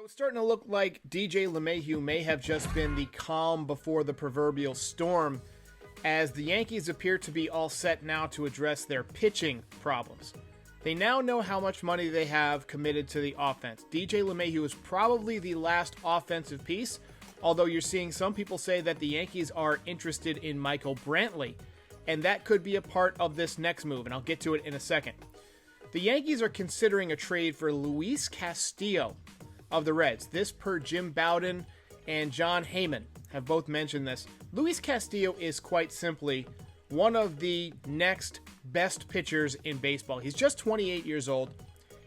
It's starting to look like DJ LeMahieu may have just been the calm before the proverbial storm, as the Yankees appear to be all set now to address their pitching problems. They now know how much money they have committed to the offense. DJ LeMahieu is probably the last offensive piece, although you're seeing some people say that the Yankees are interested in Michael Brantley, and that could be a part of this next move, and I'll get to it in a second. The Yankees are considering a trade for Luis Castillo of the Reds. This per Jim Bowden and John Heyman have both mentioned this. Luis Castillo is quite simply one of the next best pitchers in baseball. He's just 28 years old.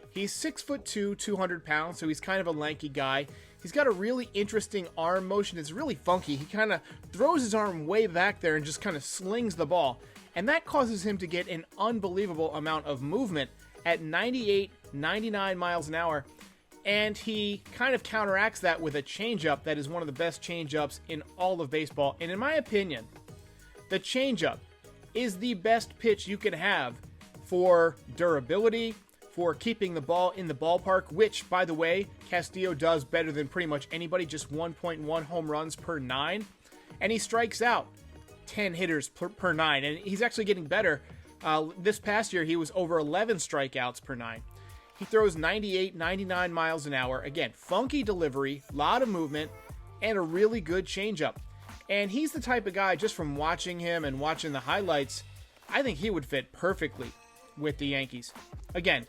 He's 6'2", 200 pounds, so he's kind of a lanky guy. He's got a really interesting arm motion. It's really funky. He kind of throws his arm way back there and just kind of slings the ball. And that causes him to get an unbelievable amount of movement at 98, 99 miles an hour. And he kind of counteracts that with a changeup that is one of the best changeups in all of baseball. And in my opinion, the changeup is the best pitch you can have for durability, for keeping the ball in the ballpark, which, by the way, Castillo does better than pretty much anybody, just 1.1 home runs per 9. And he strikes out 10 hitters per 9. And he's actually getting better. This past year, he was over 11 strikeouts per 9. He throws 98, 99 miles an hour. Again, funky delivery, lot of movement, and a really good changeup. And he's the type of guy, just from watching him and watching the highlights, I think he would fit perfectly with the Yankees. Again,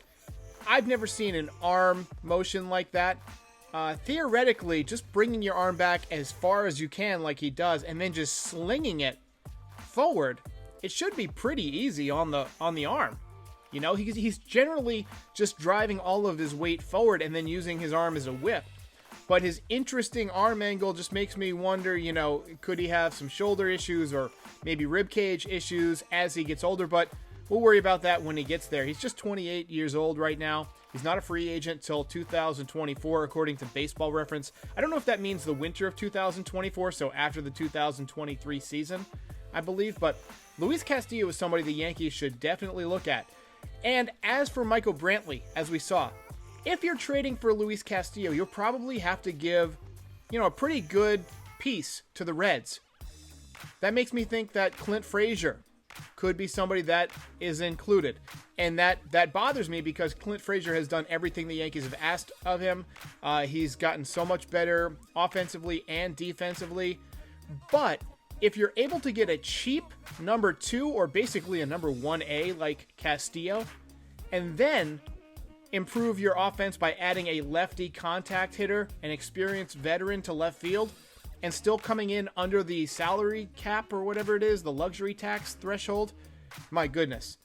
I've never seen an arm motion like that. Theoretically, just bringing your arm back as far as you can like he does, and then just slinging it forward, it should be pretty easy on the arm. You know, he's generally just driving all of his weight forward and then using his arm as a whip. But his interesting arm angle just makes me wonder, you know, could he have some shoulder issues or maybe rib cage issues as he gets older? But we'll worry about that when he gets there. He's just 28 years old right now. He's not a free agent till 2024, according to Baseball Reference. I don't know if that means the winter of 2024, so after the 2023 season, I believe. But Luis Castillo is somebody the Yankees should definitely look at. And as for Michael Brantley, as we saw, if you're trading for Luis Castillo, you'll probably have to give, you know, a pretty good piece to the Reds. That makes me think that Clint Frazier could be somebody that is included. And that bothers me because Clint Frazier has done everything the Yankees have asked of him. He's gotten so much better offensively and defensively. But if you're able to get a cheap number 2 or basically a number 1A like Castillo, and then improve your offense by adding a lefty contact hitter, an experienced veteran to left field, and still coming in under the salary cap or whatever it is, the luxury tax threshold, my goodness.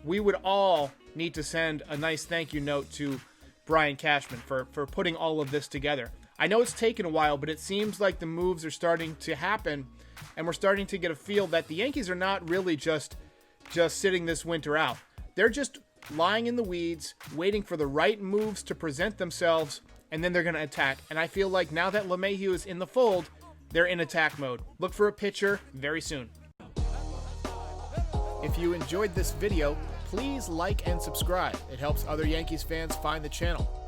We would all need to send a nice thank you note to Brian Cashman for putting all of this together. I know it's taken a while, but it seems like the moves are starting to happen, and we're starting to get a feel that the Yankees are not really just sitting this winter out. They're just lying in the weeds, waiting for the right moves to present themselves, and then they're going to attack. And I feel like now that LeMahieu is in the fold, they're in attack mode. Look for a pitcher very soon. If you enjoyed this video, please like and subscribe. It helps other Yankees fans find the channel.